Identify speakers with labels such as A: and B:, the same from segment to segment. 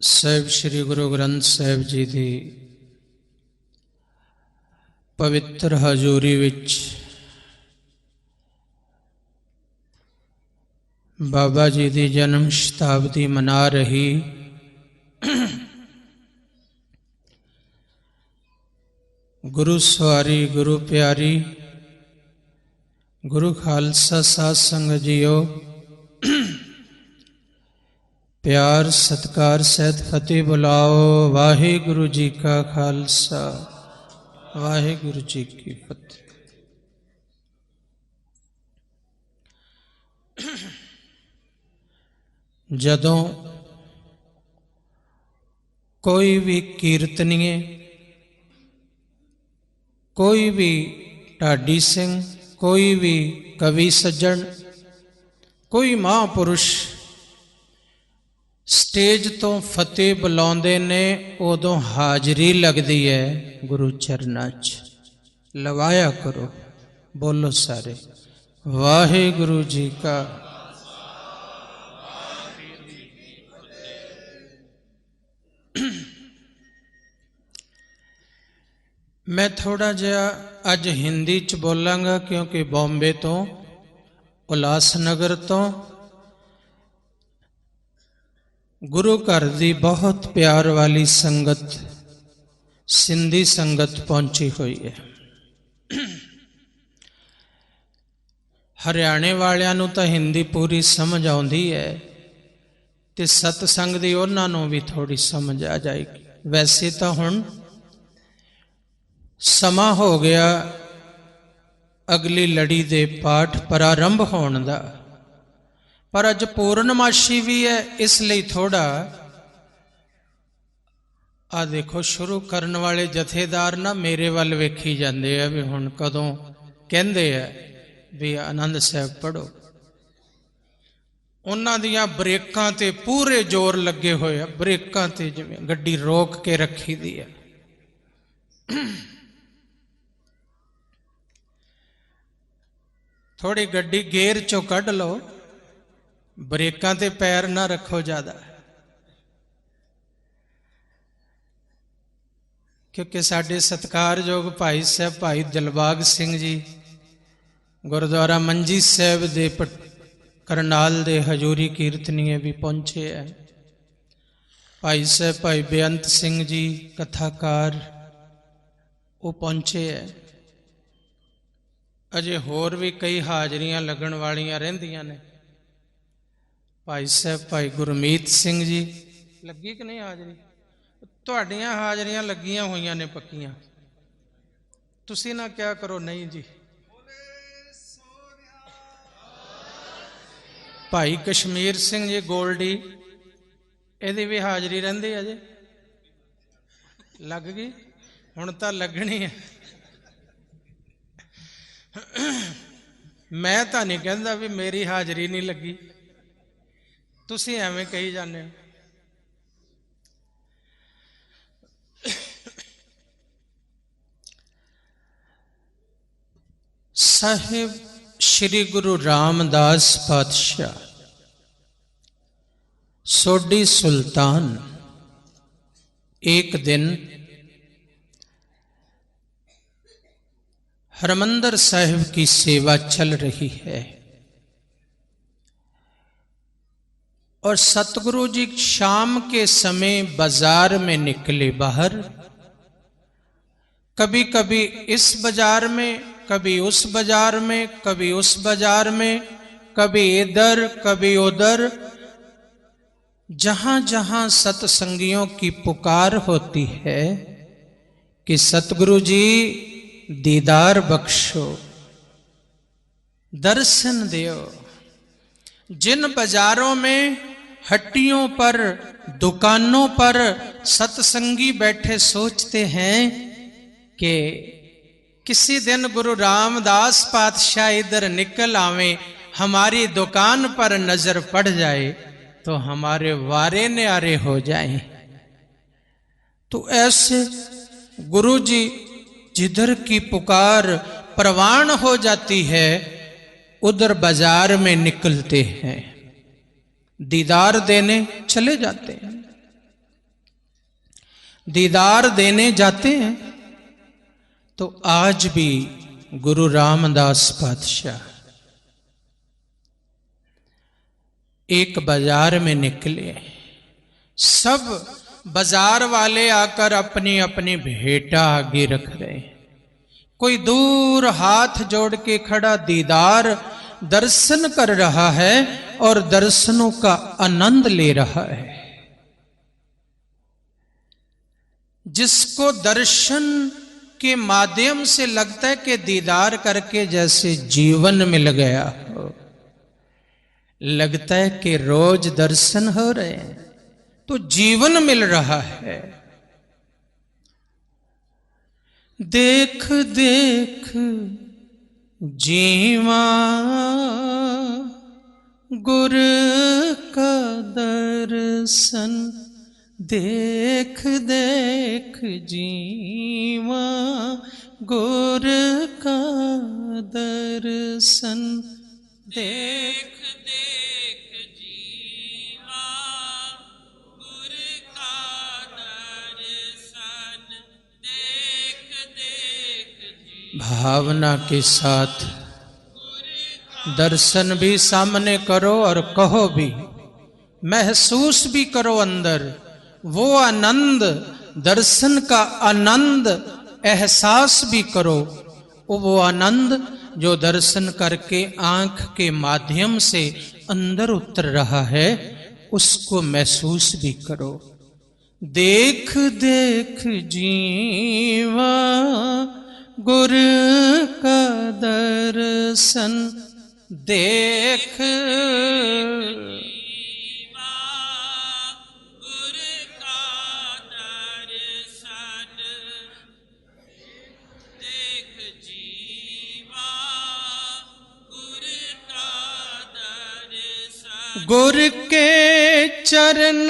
A: ਸਾਹਿਬ ਸ੍ਰੀ ਗੁਰੂ ਗ੍ਰੰਥ ਸਾਹਿਬ ਜੀ ਦੀ ਪਵਿੱਤਰ ਹਜ਼ੂਰੀ ਵਿੱਚ ਬਾਬਾ ਜੀ ਦੀ ਜਨਮ ਸ਼ਤਾਬਦੀ ਮਨਾ ਰਹੀ ਗੁਰੂ ਸਵਾਰੀ ਗੁਰੂ ਪਿਆਰੀ ਗੁਰੂ ਖਾਲਸਾ ਸਾਧ ਸੰਗਤ ਜੀਓ, प्यार सत्कार सहित फतेह बुलाओ। वाहिगुरु जी का खालसा वाहिगुरु जी की फतेह। जदों कोई भी कीर्तनीय, कोई भी ढाडी सिंह, कोई भी कवि सज्जन, कोई महापुरुष स्टेज तो फतेह बुलाते ने, उदों हाजरी लगती है गुरु चरना च। लवाया करो, बोलो सारे वाहिगुरु जी का। मैं थोड़ा जिहा अज हिंदी च बोलांगा क्योंकि बॉम्बे तो उल्लासनगर तो गुरु घर की बहुत प्यार वाली संगत सिंधी संगत पहुंची हुई है। हरियाणे वालियां नूं तां हिंदी पूरी समझ आउंदी है ते सतसंग दी उन्हां नूं भी थोड़ी समझ आ जाएगी। वैसे तो हुण समा हो गया अगली लड़ी दे पाठ प्रारंभ होण दा, पर अज पूर्णमाशी भी है, इसलिए थोड़ा आ देखो शुरू करने वाले जथेदार ना मेरे वाल वेखी जाते हैं भी हुण कदों कहंदे है भी आनंद साहब पढ़ो। उन्हां दियां ब्रेकां ते पूरे जोर लगे हुए है, ब्रेकां ते जिवें गड्डी रोक के रखी दी है। थोड़ी गड्डी गेर चो कढ़ लो, ब्रेकां ते पैर ना रखो ज्यादा, क्योंकि साडे सत्कारयोग भाई साहब भाई दिलबाग सिंह जी गुरुद्वारा मंजी साहब दे करनाल दे हजूरी कीर्तनीय भी पहुंचे है। भाई साहब भाई बेअंत सिंह जी कथाकार वो पहुंचे है। अजे होर भी कई हाजरियां लगन वालियां रहिंदियां ने। भाई साहब भाई गुरमीत सिंह जी लगी कि नहीं हाजरी? तुहाडियां हाजरियां लगियां हुई ने पक्कियां, तुसी ना क्या करो नहीं जी। भाई कश्मीर सिंह जी गोल्डी इहदी भी हाजरी रहिंदी है जी, लग गई हुण तां लगनी है। मैं तां नहीं कहंदा भी मेरी हाजरी नहीं लगी, तुसी एवें कही जाने हो। साहिब श्री गुरु रामदास पातशाह सोडी सुल्तान एक दिन हरमंदर साहिब की सेवा चल रही है और सतगुरु जी शाम के समय बाजार में निकले बाहर। कभी कभी इस बाजार में, कभी उस बाजार में, कभी उस बाजार में, कभी इधर कभी उधर, जहां जहां सत्संगियों की पुकार होती है कि सतगुरु जी दीदार बख्शो, दर्शन दो। जिन बाजारों में, हट्टियों पर, दुकानों पर सत्संगी बैठे सोचते हैं कि किसी दिन गुरु रामदास पातशाह इधर निकल आवे, हमारी दुकान पर नजर पड़ जाए तो हमारे वारे न्यारे हो जाए। तो ऐसे गुरु जी जिधर की पुकार प्रवान हो जाती है उधर बाजार में निकलते हैं, दीदार देने चले जाते हैं। दीदार देने जाते हैं। तो आज भी गुरु रामदास पातशाह एक बाजार में निकले, सब बाजार वाले आकर अपनी अपनी भेंटा आगे रख रहे हैं। कोई दूर हाथ जोड़ के खड़ा दीदार दर्शन कर रहा है और दर्शनों का आनंद ले रहा है। जिसको दर्शन के माध्यम से लगता है कि दीदार करके जैसे जीवन मिल गया हो, लगता है कि रोज दर्शन हो रहे हैं तो जीवन मिल रहा है। देख देख जीवा गुर का दर्शन, देख देख जीवा गुर का दर्शन, देख देख जीवा गुर का दर्शन, देख देख। भावना के साथ दर्शन भी सामने करो और कहो भी, महसूस भी करो अंदर वो आनंद, दर्शन का आनंद एहसास भी करो। वो आनंद जो दर्शन करके आंख के माध्यम से अंदर उतर रहा है, उसको महसूस भी करो। देख देख जीवा गुर का दर्शन, देख गुर के चरण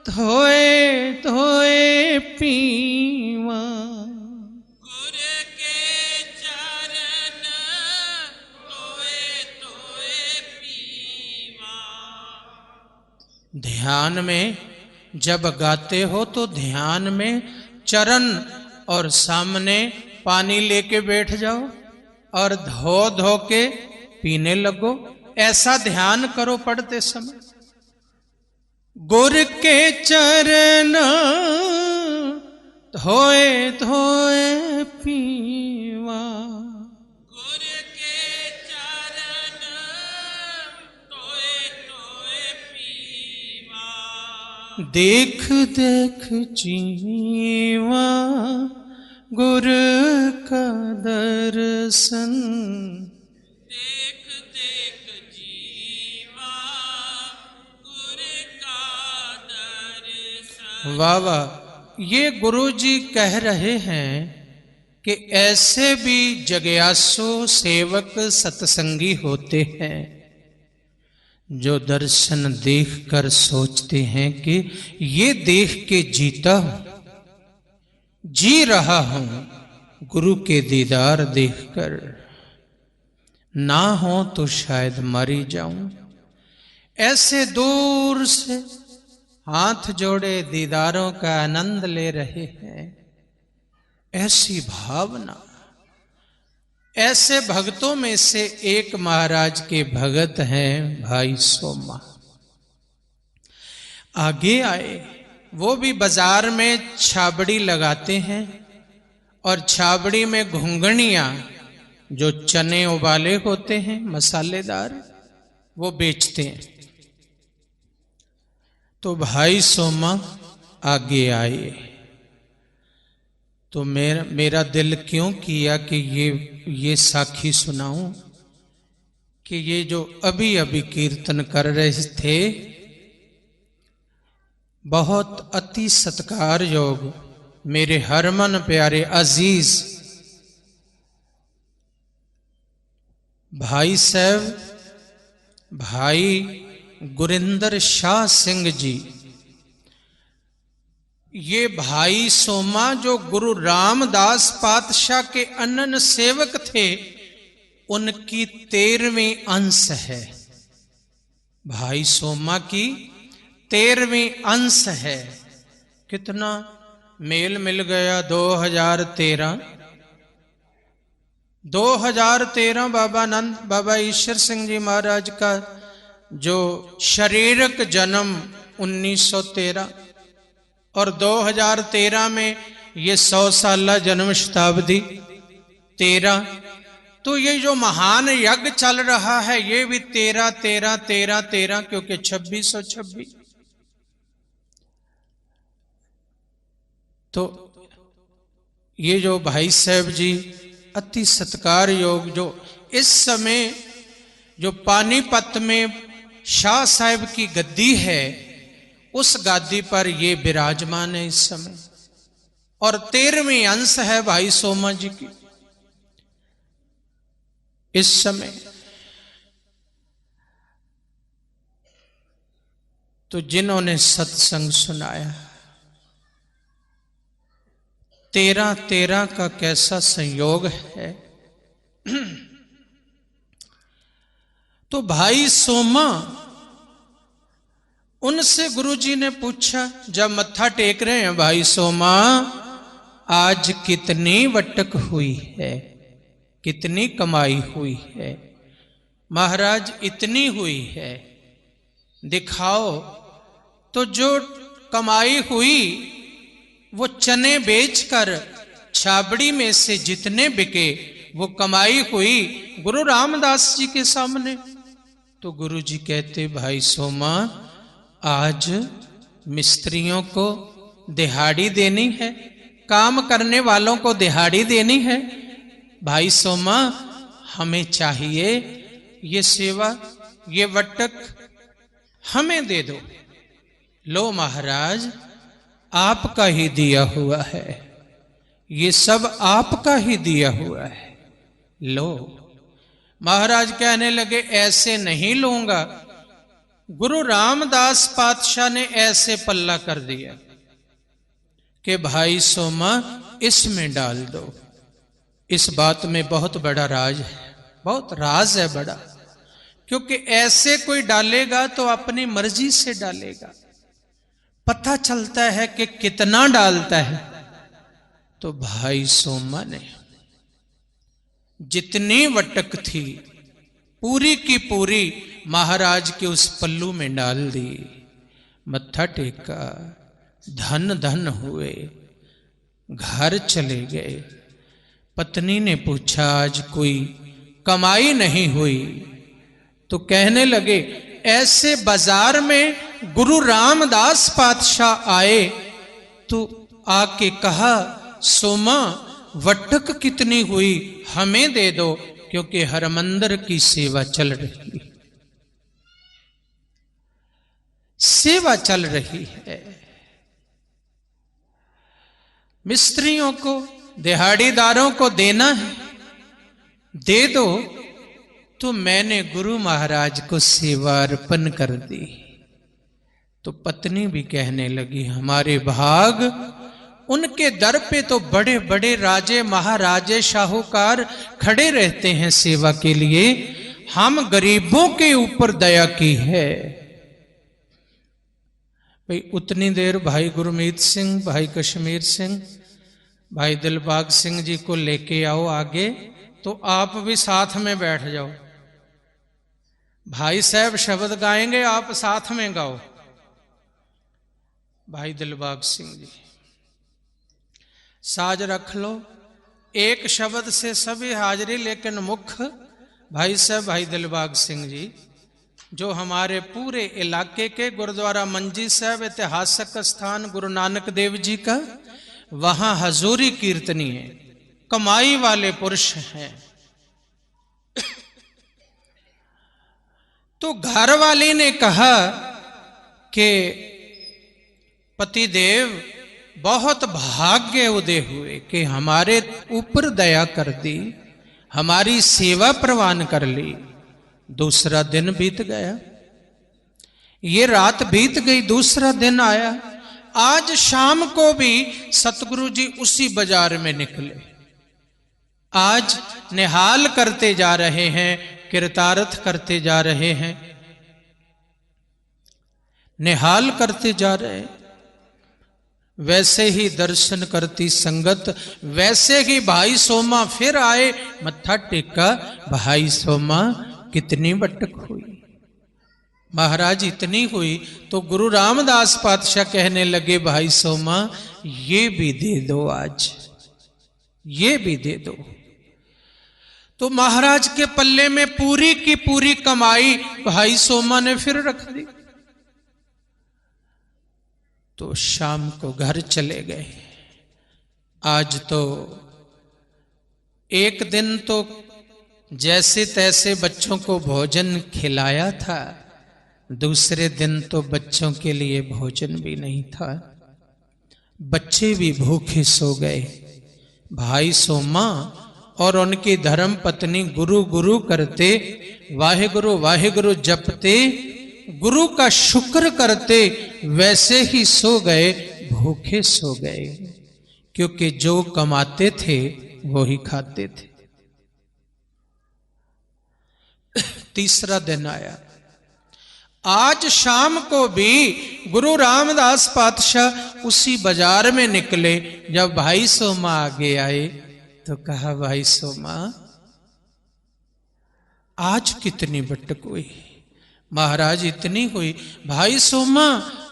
A: धोए धोए पीवा, गुर के चरण धोए धोए पीवा। ध्यान में जब गाते हो तो ध्यान में चरण और सामने पानी लेके बैठ जाओ और धो धो के पीने लगो। ऐसा ध्यान करो पढ़ते समय। गुर के चरण धोए धोए पीवा, गुर के चरण धोए धोए पीवा। देख देख जीवा गुर का दर्शन, वाह वाह। ये गुरुजी कह रहे हैं कि ऐसे भी जिज्ञासु सेवक सत्संगी होते हैं जो दर्शन देखकर सोचते हैं कि ये देख के जीता हूं, जी रहा हूं गुरु के दीदार देखकर, ना हो तो शायद मरी जाऊं। ऐसे दूर से हाथ जोड़े दीदारों का आनंद ले रहे हैं। ऐसी भावना, ऐसे भक्तों में से एक महाराज के भगत हैं भाई सोमा। आगे आए, वो भी बाजार में छाबड़ी लगाते हैं और छाबड़ी में घुंघणियां, जो चने उबाले होते हैं मसालेदार, वो बेचते हैं। तो भाई सोमा आगे आए तो मेरा दिल क्यों किया कि ये साखी सुनाऊं कि ये जो अभी अभी कीर्तन कर रहे थे, बहुत अति सत्कार योग मेरे हरमन प्यारे अजीज भाई साहब, भाई गुरिंदर शाह सिंह जी। ये भाई सोमा जो गुरु रामदास पातशाह के अनन्य सेवक थे, उनकी 13वीं अंश है। भाई सोमा की 13वीं अंश है। कितना मेल मिल गया 2013 बाबा ईश्वर सिंह जी महाराज का जो शारीरिक जन्म 1913 और 2013 में ये 100 साला जन्म शताब्दी 13। तो ये जो महान यज्ञ चल रहा है ये भी 13 13 13 13 क्योंकि 2626। तो ये जो भाई साहब जी अति सत्कार योग जो इस समय जो पानीपत में शाह साहब की गद्दी है उस गद्दी पर ये विराजमान है इस समय, और 13वीं अंश है भाई सोमा जी की इस समय। तो जिन्होंने सत्संग सुनाया 13-13 का कैसा संयोग है। तो भाई सोमा उनसे गुरुजी ने पूछा, जब मत्था टेक रहे हैं, भाई सोमा आज कितनी वटक हुई है, कितनी कमाई हुई है? महाराज इतनी हुई है। दिखाओ। तो जो कमाई हुई वो चने बेचकर छाबड़ी में से जितने बिके वो कमाई हुई गुरु रामदास जी के सामने। तो गुरु जी कहते, भाई सोमा आज मिस्त्रियों को दिहाड़ी देनी है, काम करने वालों को दिहाड़ी देनी है। भाई सोमा हमें चाहिए ये सेवा, ये वटक हमें दे दो। लो महाराज आपका ही दिया हुआ है, ये सब आपका ही दिया हुआ है, लो। महाराज कहने लगे ऐसे नहीं लूंगा। गुरु रामदास पातशाह ने ऐसे पल्ला कर दिया कि भाई सोमा इसमें डाल दो। इस बात में बहुत बड़ा राज है, बहुत राज है बड़ा, क्योंकि ऐसे कोई डालेगा तो अपनी मर्जी से डालेगा, पता चलता है कि कितना डालता है। तो भाई सोमा ने जितनी वटक थी पूरी की पूरी महाराज के उस पल्लू में डाल दी, मत्था टेका, धन धन हुए, घर चले गए। पत्नी ने पूछा आज कोई कमाई नहीं हुई? तो कहने लगे ऐसे बाजार में गुरु रामदास पातशाह आए तो आके कहा, सोमा वटक कितनी हुई हमें दे दो, क्योंकि हरमंदिर की सेवा चल रही है, सेवा चल रही है। मिस्त्रियों को दिहाड़ीदारों को देना है, दे दो। तो मैंने गुरु महाराज को सेवा अर्पण कर दी। तो पत्नी भी कहने लगी हमारे भाग, उनके दर पे तो बड़े बड़े राजे महाराजे शाहूकार खड़े रहते हैं सेवा के लिए, हम गरीबों के ऊपर दया की है। भाई उतनी देर भाई गुरमीत सिंह, भाई कश्मीर सिंह, भाई दिलबाग सिंह जी को लेके आओ आगे, तो आप भी साथ में बैठ जाओ। भाई साहब शब्द गाएंगे, आप साथ में गाओ। भाई दिलबाग सिंह जी साज रख लो, एक शब्द से सभी हाजिरी, लेकिन मुख्य भाई साहब भाई दिलबाग सिंह जी जो हमारे पूरे इलाके के गुरुद्वारा मंजी साहब ऐतिहासिक स्थान गुरु नानक देव जी का, वहां हजूरी कीर्तनी है, कमाई वाले पुरुष हैं। तो घर वाली ने कहा कि पतिदेव बहुत भाग्य उदय हुए कि हमारे ऊपर दया कर दी, हमारी सेवा प्रवान कर ली। दूसरा दिन बीत गया, ये रात बीत गई, दूसरा दिन आया। आज शाम को भी सतगुरु जी उसी बाजार में निकले। आज निहाल करते जा रहे हैं, कृतार्थ करते जा रहे हैं, निहाल करते जा रहे हैं। वैसे ही दर्शन करती संगत, वैसे ही भाई सोमा फिर आए, मत्था टेका। भाई सोमा कितनी बटक हुई। महाराज इतनी हुई तो गुरु रामदास पातशाह कहने लगे, भाई सोमा ये भी दे दो, आज ये भी दे दो। तो महाराज के पल्ले में पूरी की पूरी कमाई भाई सोमा ने फिर रख दी। तो शाम को घर चले गए। आज तो एक दिन तो जैसे तैसे बच्चों को भोजन खिलाया था, दूसरे दिन तो बच्चों के लिए भोजन भी नहीं था। बच्चे भी भूखे सो गए। भाई सोमा और उनकी धर्म पत्नी गुरु गुरु करते, वाहेगुरु वाहेगुरु जपते, गुरु का शुक्र करते, वैसे ही सो गए, भूखे सो गए। क्योंकि जो कमाते थे वो ही खाते थे। तीसरा दिन आया। आज शाम को भी गुरु रामदास पातशाह उसी बाजार में निकले। जब भाई सोमा आगे आए तो कहा, भाई सोमा आज कितनी बटक हुई। महाराज इतनी हुई। भाई सोमा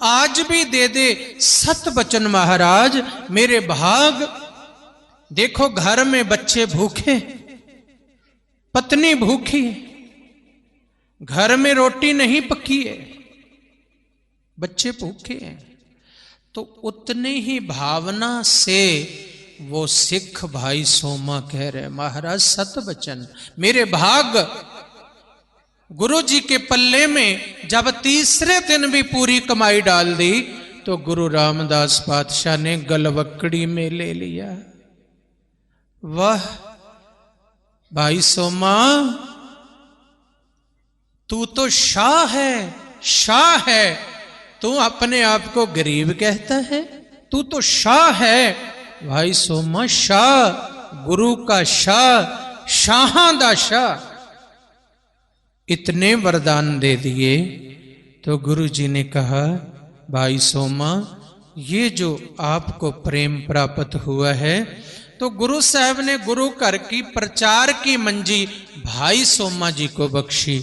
A: आज भी दे दे। सत बचन महाराज, मेरे भाग। देखो घर में बच्चे भूखे, पत्नी भूखी, घर में रोटी नहीं पकी है, बच्चे भूखे हैं। तो उतने ही भावना से वो सिख भाई सोमा कह रहे, महाराज सत बचन, मेरे भाग। गुरु जी के पल्ले में जब तीसरे दिन भी पूरी कमाई डाल दी तो गुरु रामदास पातशाह ने गलवकड़ी में ले लिया। वाह भाई सोमा, तू तो शाह है, शाह है। तू अपने आप को गरीब कहता है, तू तो शाह है। भाई सोमा शाह, गुरु का शाह, शाहां दा शाह। इतने वरदान दे दिए तो गुरु जी ने कहा, भाई सोमा ये जो आपको प्रेम प्राप्त हुआ है, तो गुरु साहब ने गुरु घर की प्रचार की मंजी भाई सोमा जी को बख्शी।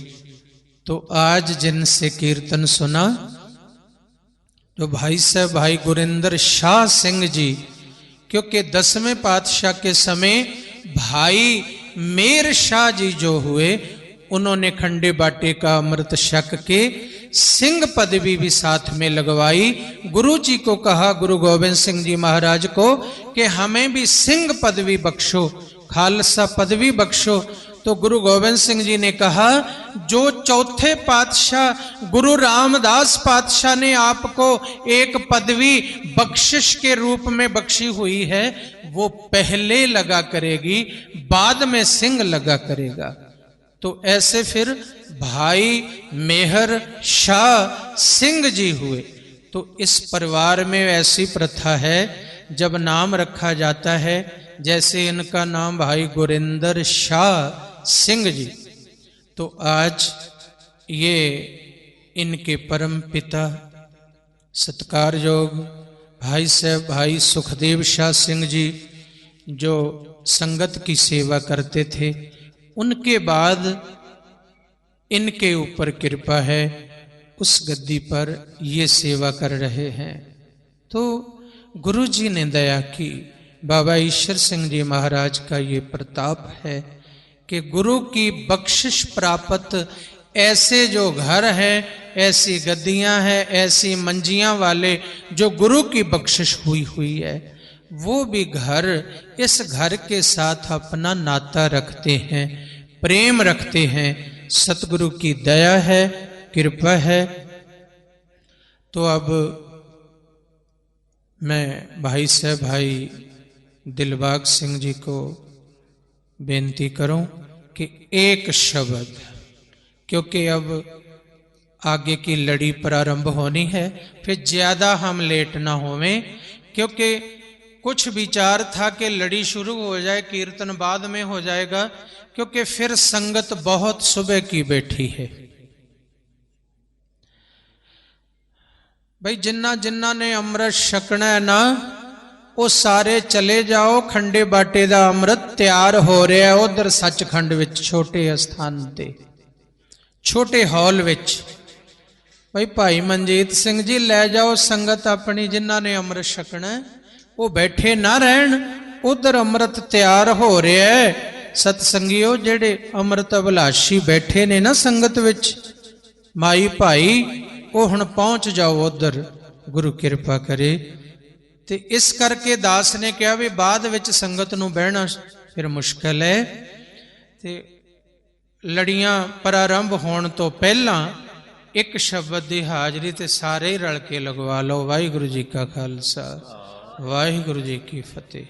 A: तो आज जिनसे कीर्तन सुना, तो भाई साहब भाई गुरिंदर शाह सिंह जी, क्योंकि 10वें पातशाह के समय भाई मेर शाह जी जो हुए, उन्होंने खंडे बाटे का अमृत शक के सिंह पदवी भी साथ में लगवाई। गुरु जी को कहा, गुरु गोविंद सिंह जी महाराज को, कि हमें भी सिंह पदवी बख्शो, खालसा पदवी बख्शो। तो गुरु गोविंद सिंह जी ने कहा, जो चौथे पातशाह गुरु रामदास पातशाह ने आपको एक पदवी बख्शिश के रूप में बख्शी हुई है, वो पहले लगा करेगी, बाद में सिंह लगा करेगा। तो ऐसे फिर भाई मेहर शाह सिंह जी हुए। तो इस परिवार में ऐसी प्रथा है, जब नाम रखा जाता है, जैसे इनका नाम भाई गुरिंदर शाह सिंह जी, तो आज ये इनके परम पिता सत्कारयोग भाई साहब भाई सुखदेव शाह सिंह जी, जो संगत की सेवा करते थे, उनके बाद इनके ऊपर कृपा है, उस गद्दी पर ये सेवा कर रहे हैं। तो गुरु जी ने दया की। बाबा ईश्वर सिंह जी महाराज का ये प्रताप है कि गुरु की बख्शिश प्राप्त ऐसे जो घर हैं, ऐसी गद्दियां हैं, ऐसी मंजियां वाले जो गुरु की बख्शिश हुई है, वो भी घर इस घर के साथ अपना नाता रखते हैं, प्रेम रखते हैं। सतगुरु की दया है, कृपा है। तो अब मैं भाई साहब भाई दिलबाग सिंह जी को बेनती करूं कि एक शब्द, क्योंकि अब आगे की लड़ी प्रारंभ होनी है, फिर ज्यादा हम लेट ना होवें, क्योंकि कुछ विचार था कि लड़ी शुरू हो जाए, कीर्तन बाद में हो जाएगा, क्योंकि फिर संगत बहुत सुबह की बैठी है। भाई जिन्ना जिन्ना ने अमृत छकना है ना, वो सारे चले जाओ, खंडे बाटे दा अमृत तैयार हो रहा है उधर सचखंड विच, छोटे स्थान ते, छोटे हॉल विच। भाई भाई मनजीत सिंह जी लै जाओ संगत अपनी, जिन्ना ने अमृत छकना वो बैठे ना रहन, उधर अमृत तैयार हो रहा है। सतसंगियो जेड़े अमृत अभिलाषी बैठे ने ना संगत विच, माई भाई वो हुण पहुंच जाओ उधर, गुरु कृपा करे। ते इस करके दास ने कहा भी बाद विच संगत नूं बहना फिर मुश्किल है, ते लड़ियां प्रारंभ होण तो पहला एक शब्द की हाजरी ते सारे ही रल के लगवा लो। वाहिगुरु जी का खालसा, वाहिगुरु जी की फतेह।